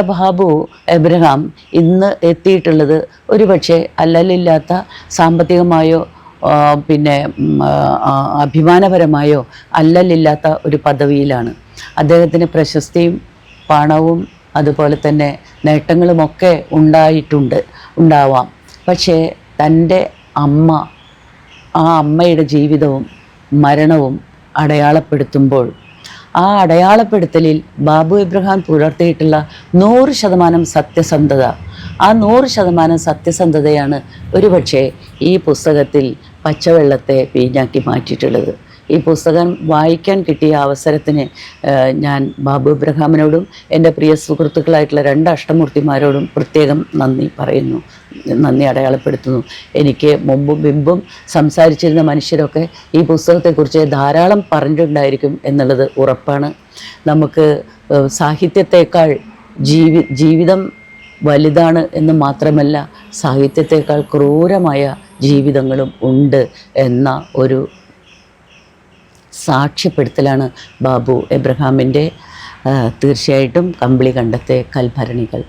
Babu Abraham ഇന്ന് എത്തിയിട്ടുള്ളത് ഒരുപക്ഷെ അല്ലലില്ലാത്ത സാമ്പത്തികമായോ പിന്നെ അഭിമാനപരമായോ അല്ലലില്ലാത്ത ഒരു പദവിയിലാണ്. അദ്ദേഹത്തിന് പ്രശസ്തിയും പണവും അതുപോലെ തന്നെ നേട്ടങ്ങളുമൊക്കെ ഉണ്ടാവാം. പക്ഷേ തൻ്റെ അമ്മ, ആ അമ്മയുടെ ജീവിതവും മരണവും അടയാളപ്പെടുത്തുമ്പോൾ ആ അടയാളപ്പെടുത്തലിൽ ബാബു എബ്രഹാം പുലർത്തിയിട്ടുള്ള 100% സത്യസന്ധത, ആ 100% സത്യസന്ധതയാണ് ഒരുപക്ഷെ ഈ പുസ്തകത്തിൽ പച്ചവെള്ളത്തെ വീഞ്ഞാക്കി മാറ്റിയിട്ടുള്ളത്. ഈ പുസ്തകം വായിക്കാൻ കിട്ടിയ അവസരത്തിന് ഞാൻ ബാബു എബ്രഹാമിനോടും എൻ്റെ പ്രിയ സുഹൃത്തുക്കളായിട്ടുള്ള 2 അഷ്ടമൂർത്തിമാരോടും പ്രത്യേകം നന്ദി അടയാളപ്പെടുത്തുന്നു. എനിക്ക് മുമ്പും സംസാരിച്ചിരുന്ന മനുഷ്യരൊക്കെ ഈ പുസ്തകത്തെക്കുറിച്ച് ധാരാളം പറഞ്ഞിട്ടുണ്ടായിരിക്കും എന്നുള്ളത് ഉറപ്പാണ്. നമുക്ക് സാഹിത്യത്തെക്കാൾ ജീവിതം വലുതാണ് എന്ന് മാത്രമല്ല, സാഹിത്യത്തെക്കാൾ ക്രൂരമായ ജീവിതങ്ങളും ഉണ്ട് എന്ന ഒരു സാക്ഷ്യപ്പെടുത്തലാണ് ബാബു എബ്രഹാമിൻ്റെ തീർച്ചയായിട്ടും കമ്പിളി കണ്ടത്തെ കൽഭരണികൾ.